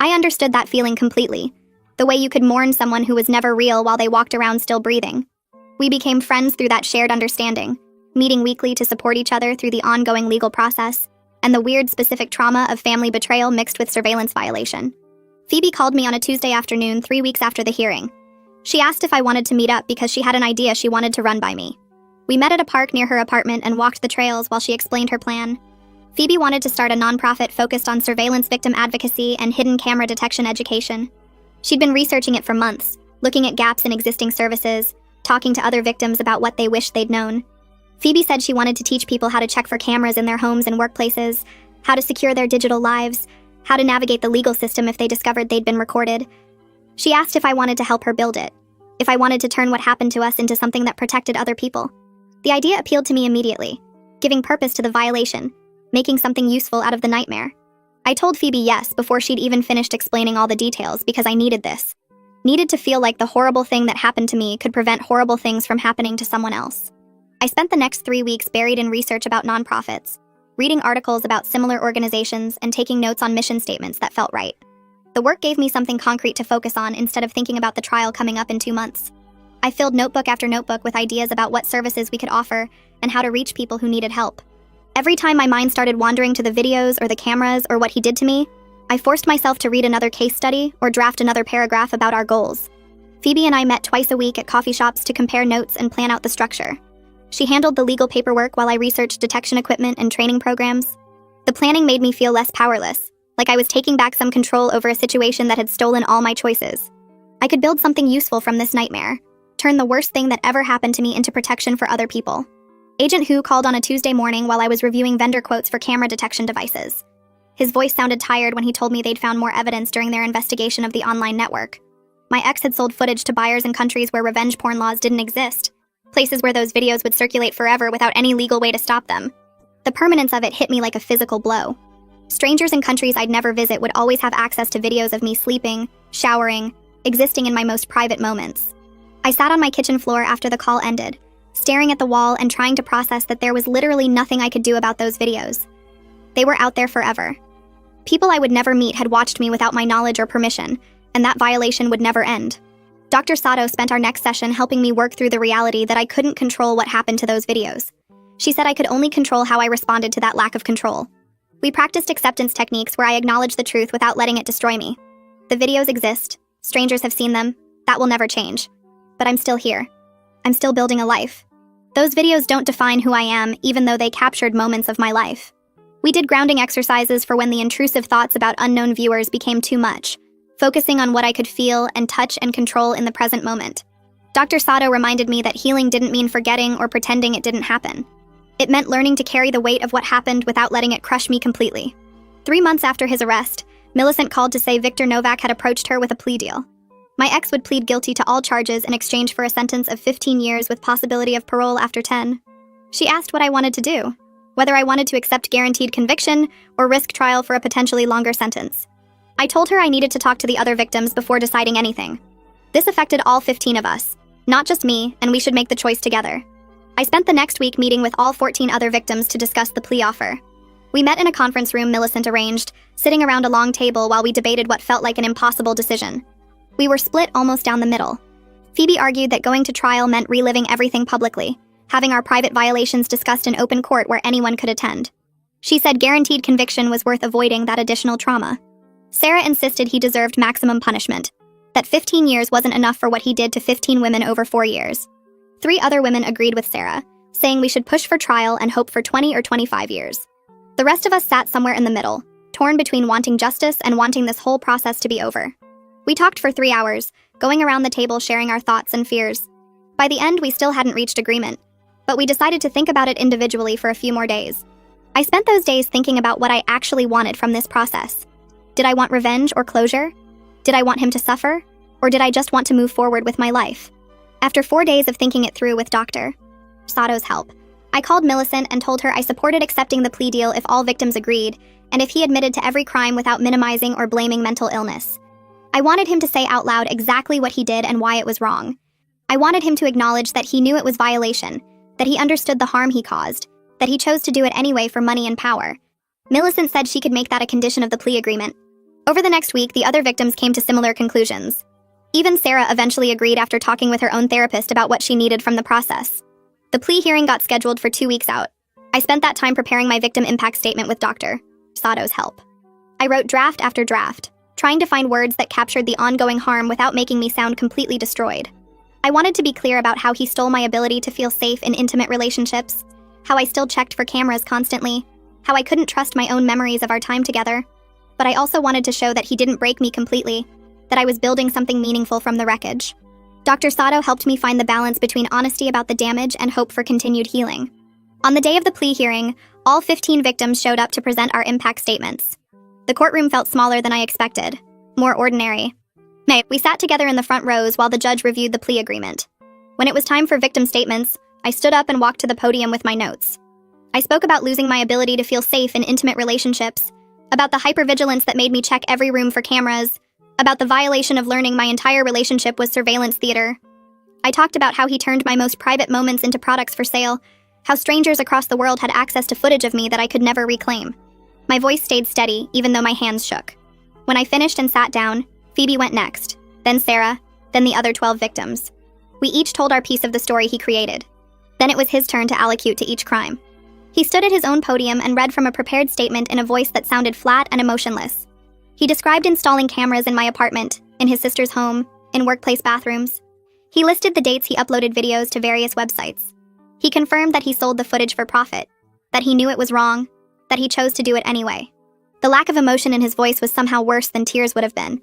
I understood that feeling completely, the way you could mourn someone who was never real while they walked around still breathing. We became friends through that shared understanding, meeting weekly to support each other through the ongoing legal process, and the weird specific trauma of family betrayal mixed with surveillance violation. Phoebe called me on a Tuesday afternoon 3 weeks after the hearing. She asked if I wanted to meet up because she had an idea she wanted to run by me. We met at a park near her apartment and walked the trails while she explained her plan. Phoebe wanted to start a nonprofit focused on surveillance victim advocacy and hidden camera detection education. She'd been researching it for months, looking at gaps in existing services, talking to other victims about what they wished they'd known. Phoebe said she wanted to teach people how to check for cameras in their homes and workplaces, how to secure their digital lives, how to navigate the legal system if they discovered they'd been recorded. She asked if I wanted to help her build it, if I wanted to turn what happened to us into something that protected other people. The idea appealed to me immediately, giving purpose to the violation, making something useful out of the nightmare. I told Phoebe yes before she'd even finished explaining all the details because I needed this. Needed to feel like the horrible thing that happened to me could prevent horrible things from happening to someone else. I spent the next 3 weeks buried in research about nonprofits, reading articles about similar organizations and taking notes on mission statements that felt right. The work gave me something concrete to focus on instead of thinking about the trial coming up in 2 months. I filled notebook after notebook with ideas about what services we could offer and how to reach people who needed help. Every time my mind started wandering to the videos or the cameras or what he did to me, I forced myself to read another case study or draft another paragraph about our goals. Phoebe and I met twice a week at coffee shops to compare notes and plan out the structure. She handled the legal paperwork while I researched detection equipment and training programs. The planning made me feel less powerless, like I was taking back some control over a situation that had stolen all my choices. I could build something useful from this nightmare, turn the worst thing that ever happened to me into protection for other people. Agent Hu called on a Tuesday morning while I was reviewing vendor quotes for camera detection devices. His voice sounded tired when he told me they'd found more evidence during their investigation of the online network. My ex had sold footage to buyers in countries where revenge porn laws didn't exist, places where those videos would circulate forever without any legal way to stop them. The permanence of it hit me like a physical blow. Strangers in countries I'd never visit would always have access to videos of me sleeping, showering, existing in my most private moments. I sat on my kitchen floor after the call ended, staring at the wall and trying to process that there was literally nothing I could do about those videos. They were out there forever. People I would never meet had watched me without my knowledge or permission, and that violation would never end. Dr. Sato spent our next session helping me work through the reality that I couldn't control what happened to those videos. She said I could only control how I responded to that lack of control. We practiced acceptance techniques where I acknowledged the truth without letting it destroy me. The videos exist, strangers have seen them, that will never change. But I'm still here. I'm still building a life. Those videos don't define who I am, even though they captured moments of my life. We did grounding exercises for when the intrusive thoughts about unknown viewers became too much, focusing on what I could feel and touch and control in the present moment. Dr. Sato reminded me that healing didn't mean forgetting or pretending it didn't happen. It meant learning to carry the weight of what happened without letting it crush me completely. 3 months after his arrest, Millicent called to say Victor Novak had approached her with a plea deal. My ex would plead guilty to all charges in exchange for a sentence of 15 years with possibility of parole after 10. She asked what I wanted to do, whether I wanted to accept guaranteed conviction or risk trial for a potentially longer sentence. I told her I needed to talk to the other victims before deciding anything. This affected all 15 of us, not just me, and we should make the choice together. I spent the next week meeting with all 14 other victims to discuss the plea offer. We met in a conference room Millicent arranged, sitting around a long table while we debated what felt like an impossible decision. We were split almost down the middle. Phoebe argued that going to trial meant reliving everything publicly, having our private violations discussed in open court where anyone could attend. She said guaranteed conviction was worth avoiding that additional trauma. Sarah insisted he deserved maximum punishment, that 15 years wasn't enough for what he did to 15 women over 4 years. 3 other women agreed with Sarah, saying we should push for trial and hope for 20 or 25 years. The rest of us sat somewhere in the middle, torn between wanting justice and wanting this whole process to be over. We talked for 3 hours, going around the table sharing our thoughts and fears. By the end, we still hadn't reached agreement, but we decided to think about it individually for a few more days. I spent those days thinking about what I actually wanted from this process. Did I want revenge or closure? Did I want him to suffer? Or did I just want to move forward with my life? After 4 days of thinking it through with Dr. Sato's help, I called Millicent and told her I supported accepting the plea deal if all victims agreed, and if he admitted to every crime without minimizing or blaming mental illness. I wanted him to say out loud exactly what he did and why it was wrong. I wanted him to acknowledge that he knew it was violation, that he understood the harm he caused, that he chose to do it anyway for money and power. Millicent said she could make that a condition of the plea agreement. Over the next week, the other victims came to similar conclusions. Even Sarah eventually agreed after talking with her own therapist about what she needed from the process. The plea hearing got scheduled for 2 weeks out. I spent that time preparing my victim impact statement with Dr. Sato's help. I wrote draft after draft, trying to find words that captured the ongoing harm without making me sound completely destroyed. I wanted to be clear about how he stole my ability to feel safe in intimate relationships, how I still checked for cameras constantly, how I couldn't trust my own memories of our time together. But I also wanted to show that he didn't break me completely, that I was building something meaningful from the wreckage. Dr. Sato helped me find the balance between honesty about the damage and hope for continued healing. On the day of the plea hearing, all 15 victims showed up to present our impact statements. The courtroom felt smaller than I expected, more ordinary. We sat together in the front rows while the judge reviewed the plea agreement. When it was time for victim statements, I stood up and walked to the podium with my notes. I spoke about losing my ability to feel safe in intimate relationships, about the hypervigilance that made me check every room for cameras, about the violation of learning my entire relationship was surveillance theater. I talked about how he turned my most private moments into products for sale, how strangers across the world had access to footage of me that I could never reclaim. My voice stayed steady, even though my hands shook. When I finished and sat down, Phoebe went next, then Sarah, then the other 12 victims. We each told our piece of the story he created. Then it was his turn to allocute to each crime. He stood at his own podium and read from a prepared statement in a voice that sounded flat and emotionless. He described installing cameras in my apartment, in his sister's home, in workplace bathrooms. He listed the dates he uploaded videos to various websites. He confirmed that he sold the footage for profit, that he knew it was wrong, that he chose to do it anyway. The lack of emotion in his voice was somehow worse than tears would have been.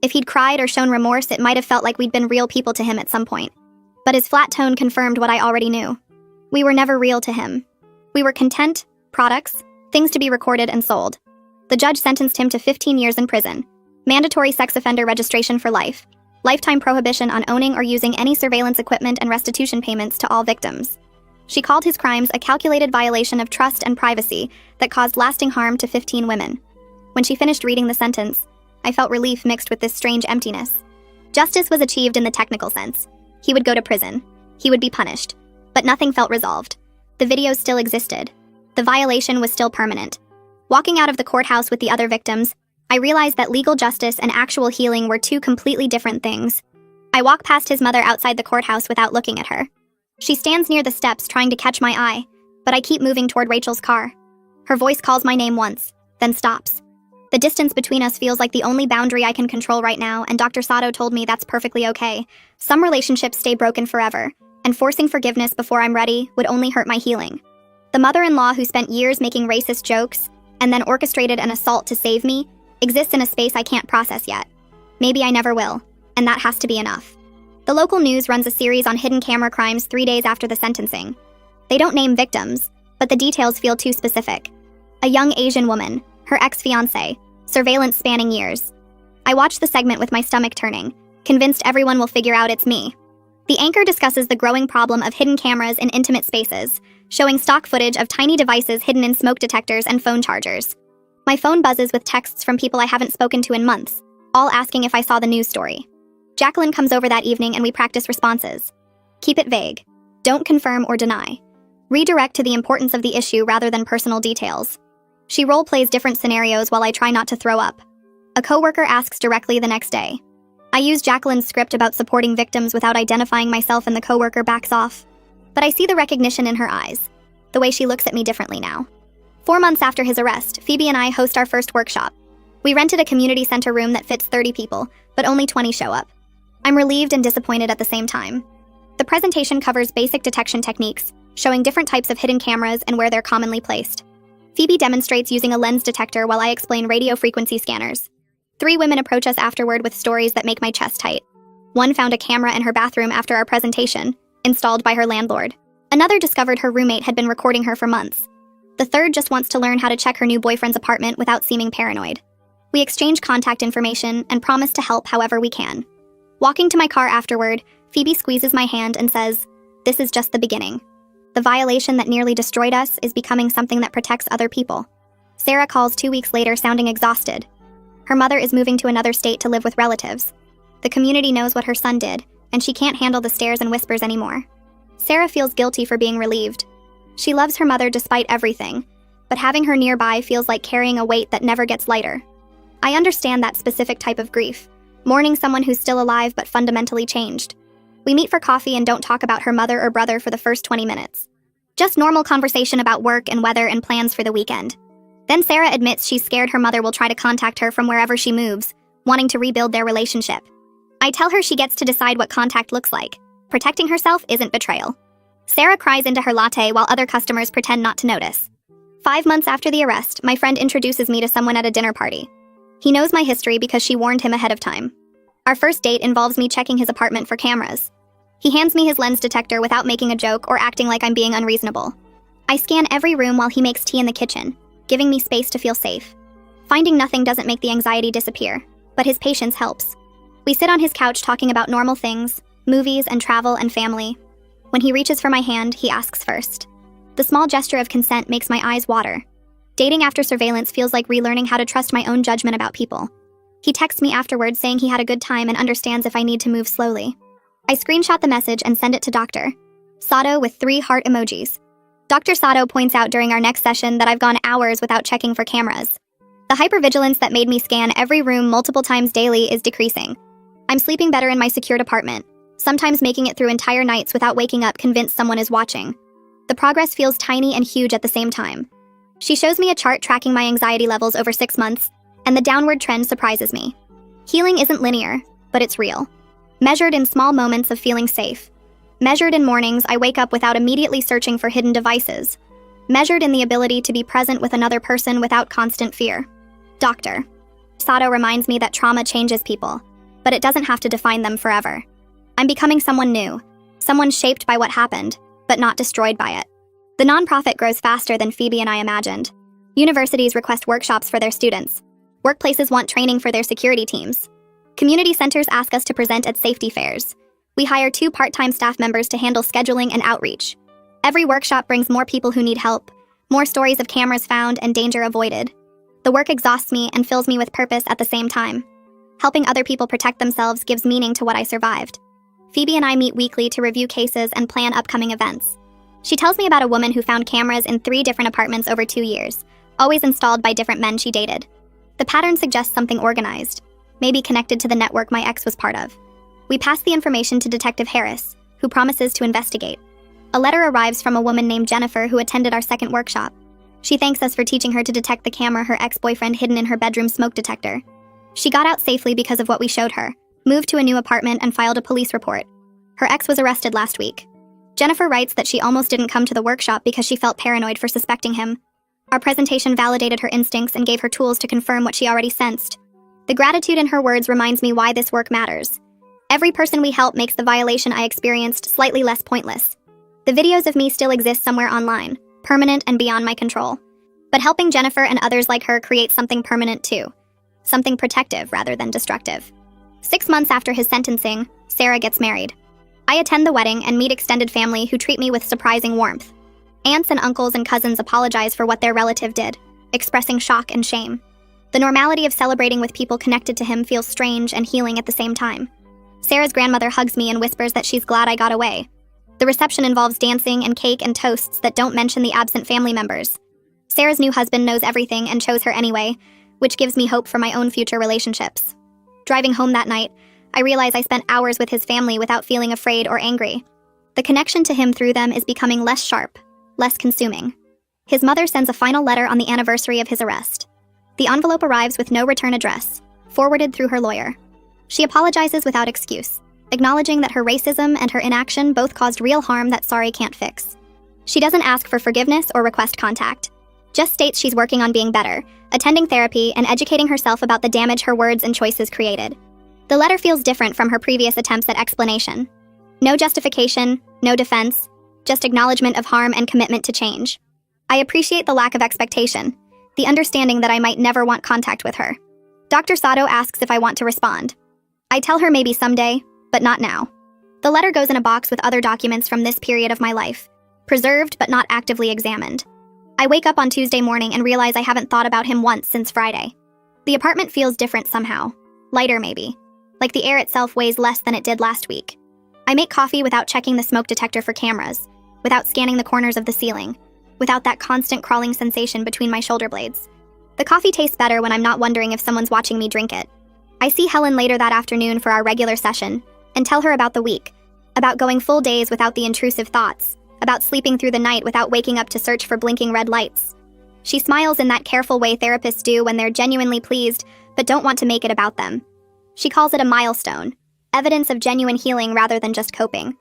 If he'd cried or shown remorse, it might have felt like we'd been real people to him at some point. But his flat tone confirmed what I already knew. We were never real to him. We were content, products, things to be recorded and sold. The judge sentenced him to 15 years in prison, mandatory sex offender registration for life, lifetime prohibition on owning or using any surveillance equipment, and restitution payments to all victims. She called his crimes a calculated violation of trust and privacy that caused lasting harm to 15 women. When she finished reading the sentence, I felt relief mixed with this strange emptiness. Justice was achieved in the technical sense. He would go to prison. He would be punished. But nothing felt resolved. The videos still existed. The violation was still permanent. Walking out of the courthouse with the other victims, I realized that legal justice and actual healing were two completely different things. I walk past his mother outside the courthouse without looking at her. She stands near the steps trying to catch my eye, but I keep moving toward Rachel's car. Her voice calls my name once, then stops. The distance between us feels like the only boundary I can control right now, and Dr. Sato told me that's perfectly okay. Some relationships stay broken forever, and forcing forgiveness before I'm ready would only hurt my healing. The mother-in-law who spent years making racist jokes, and then orchestrated an assault to save me, exists in a space I can't process yet. Maybe I never will, and that has to be enough. The local news runs a series on hidden camera crimes 3 days after the sentencing. They don't name victims, but the details feel too specific. A young Asian woman, her ex-fiance, surveillance spanning years. I watch the segment with my stomach turning, convinced everyone will figure out it's me. The anchor discusses the growing problem of hidden cameras in intimate spaces, showing stock footage of tiny devices hidden in smoke detectors and phone chargers. My phone buzzes with texts from people I haven't spoken to in months, all asking if I saw the news story. Jacqueline comes over that evening and we practice responses. Keep it vague. Don't confirm or deny. Redirect to the importance of the issue rather than personal details. She role-plays different scenarios while I try not to throw up. A coworker asks directly the next day. I use Jacqueline's script about supporting victims without identifying myself and the coworker backs off. But I see the recognition in her eyes, the way she looks at me differently now. 4 months after his arrest, Phoebe and I host our first workshop. We rented a community center room that fits 30 people, but only 20 show up. I'm relieved and disappointed at the same time. The presentation covers basic detection techniques, showing different types of hidden cameras and where they're commonly placed. Phoebe demonstrates using a lens detector while I explain radio frequency scanners. 3 women approach us afterward with stories that make my chest tight. One found a camera in her bathroom after our presentation, installed by her landlord. Another discovered her roommate had been recording her for months. The third just wants to learn how to check her new boyfriend's apartment without seeming paranoid. We exchange contact information and promise to help however we can. Walking to my car afterward, Phoebe squeezes my hand and says, "This is just the beginning. The violation that nearly destroyed us is becoming something that protects other people." Sarah calls 2 weeks later sounding exhausted. Her mother is moving to another state to live with relatives. The community knows what her son did, and she can't handle the stares and whispers anymore. Sarah feels guilty for being relieved. She loves her mother despite everything, but having her nearby feels like carrying a weight that never gets lighter. I understand that specific type of grief, mourning someone who's still alive but fundamentally changed. We meet for coffee and don't talk about her mother or brother for the first 20 minutes. Just normal conversation about work and weather and plans for the weekend. Then Sarah admits she's scared her mother will try to contact her from wherever she moves, wanting to rebuild their relationship. I tell her she gets to decide what contact looks like. Protecting herself isn't betrayal. Sarah cries into her latte while other customers pretend not to notice. 5 months after the arrest, my friend introduces me to someone at a dinner party. He knows my history because she warned him ahead of time. Our first date involves me checking his apartment for cameras. He hands me his lens detector without making a joke or acting like I'm being unreasonable. I scan every room while he makes tea in the kitchen, giving me space to feel safe. Finding nothing doesn't make the anxiety disappear, but his patience helps. We sit on his couch talking about normal things, movies and travel and family. When he reaches for my hand, he asks first. The small gesture of consent makes my eyes water. Dating after surveillance feels like relearning how to trust my own judgment about people. He texts me afterwards saying he had a good time and understands if I need to move slowly. I screenshot the message and send it to Dr. Sato with 3 heart emojis. Dr. Sato points out during our next session that I've gone hours without checking for cameras. The hypervigilance that made me scan every room multiple times daily is decreasing. I'm sleeping better in my secured apartment, sometimes making it through entire nights without waking up convinced someone is watching. The progress feels tiny and huge at the same time. She shows me a chart tracking my anxiety levels over 6 months, and the downward trend surprises me. Healing isn't linear, but it's real. Measured in small moments of feeling safe. Measured in mornings I wake up without immediately searching for hidden devices. Measured in the ability to be present with another person without constant fear. Dr. Sato reminds me that trauma changes people, but it doesn't have to define them forever. I'm becoming someone new, someone shaped by what happened, but not destroyed by it. The nonprofit grows faster than Phoebe and I imagined. Universities request workshops for their students. Workplaces want training for their security teams. Community centers ask us to present at safety fairs. We hire 2 part-time staff members to handle scheduling and outreach. Every workshop brings more people who need help, more stories of cameras found and danger avoided. The work exhausts me and fills me with purpose at the same time. Helping other people protect themselves gives meaning to what I survived. Phoebe and I meet weekly to review cases and plan upcoming events. She tells me about a woman who found cameras in 3 different apartments over 2 years, always installed by different men she dated. The pattern suggests something organized, maybe connected to the network my ex was part of. We pass the information to Detective Harris, who promises to investigate. A letter arrives from a woman named Jennifer who attended our second workshop. She thanks us for teaching her to detect the camera her ex-boyfriend hidden in her bedroom smoke detector. She got out safely because of what we showed her, moved to a new apartment and filed a police report. Her ex was arrested last week. Jennifer writes that she almost didn't come to the workshop because she felt paranoid for suspecting him. Our presentation validated her instincts and gave her tools to confirm what she already sensed. The gratitude in her words reminds me why this work matters. Every person we help makes the violation I experienced slightly less pointless. The videos of me still exist somewhere online, permanent and beyond my control. But helping Jennifer and others like her creates something permanent too. Something protective rather than destructive. 6 months after his sentencing, Sarah gets married. I attend the wedding and meet extended family who treat me with surprising warmth. Aunts and uncles and cousins apologize for what their relative did, expressing shock and shame. The normality of celebrating with people connected to him feels strange and healing at the same time. Sarah's grandmother hugs me and whispers that she's glad I got away. The reception involves dancing and cake and toasts that don't mention the absent family members. Sarah's new husband knows everything and chose her anyway, which gives me hope for my own future relationships. Driving home that night, I realize I spent hours with his family without feeling afraid or angry. The connection to him through them is becoming less sharp, less consuming. His mother sends a final letter on the anniversary of his arrest. The envelope arrives with no return address, forwarded through her lawyer. She apologizes without excuse, acknowledging that her racism and her inaction both caused real harm that sorry can't fix. She doesn't ask for forgiveness or request contact, just states she's working on being better, attending therapy, and educating herself about the damage her words and choices created. The letter feels different from her previous attempts at explanation. No justification, no defense, just acknowledgement of harm and commitment to change. I appreciate the lack of expectation, the understanding that I might never want contact with her. Dr. Sato asks if I want to respond. I tell her maybe someday, but not now. The letter goes in a box with other documents from this period of my life, preserved but not actively examined. I wake up on Tuesday morning and realize I haven't thought about him once since Friday. The apartment feels different somehow. Lighter maybe. Like the air itself weighs less than it did last week. I make coffee without checking the smoke detector for cameras, without scanning the corners of the ceiling, without that constant crawling sensation between my shoulder blades. The coffee tastes better when I'm not wondering if someone's watching me drink it. I see Helen later that afternoon for our regular session and tell her about the week, about going full days without the intrusive thoughts, about sleeping through the night without waking up to search for blinking red lights. She smiles in that careful way therapists do when they're genuinely pleased but don't want to make it about them. She calls it a milestone, evidence of genuine healing rather than just coping.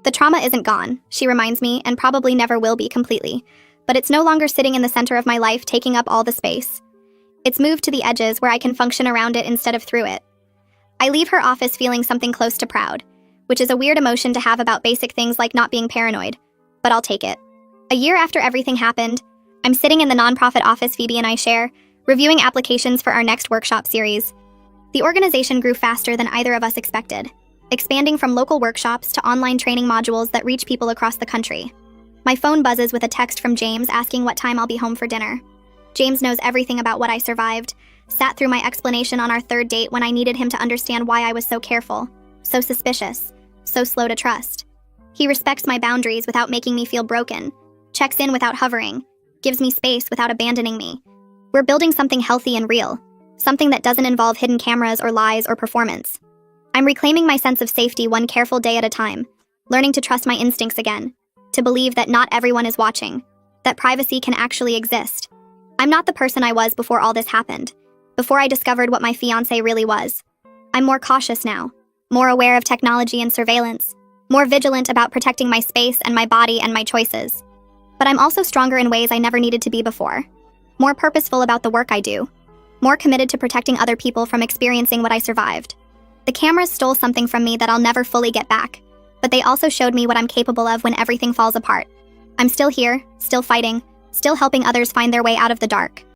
The trauma isn't gone, she reminds me, and probably never will be completely, but it's no longer sitting in the center of my life taking up all the space. It's moved to the edges where I can function around it instead of through it. I leave her office feeling something close to proud, which is a weird emotion to have about basic things like not being paranoid, but I'll take it. A year after everything happened, I'm sitting in the nonprofit office Phoebe and I share, reviewing applications for our next workshop series. The organization grew faster than either of us expected, expanding from local workshops to online training modules that reach people across the country. My phone buzzes with a text from James asking what time I'll be home for dinner. James knows everything about what I survived, sat through my explanation on our third date when I needed him to understand why I was so careful, so suspicious, so slow to trust. He respects my boundaries without making me feel broken, checks in without hovering, gives me space without abandoning me. We're building something healthy and real, something that doesn't involve hidden cameras or lies or performance. I'm reclaiming my sense of safety one careful day at a time, learning to trust my instincts again, to believe that not everyone is watching, that privacy can actually exist. I'm not the person I was before all this happened, before I discovered what my fiance really was. I'm more cautious now, more aware of technology and surveillance, more vigilant about protecting my space and my body and my choices. But I'm also stronger in ways I never needed to be before, more purposeful about the work I do, more committed to protecting other people from experiencing what I survived. The cameras stole something from me that I'll never fully get back, but they also showed me what I'm capable of when everything falls apart. I'm still here, still fighting, still helping others find their way out of the dark.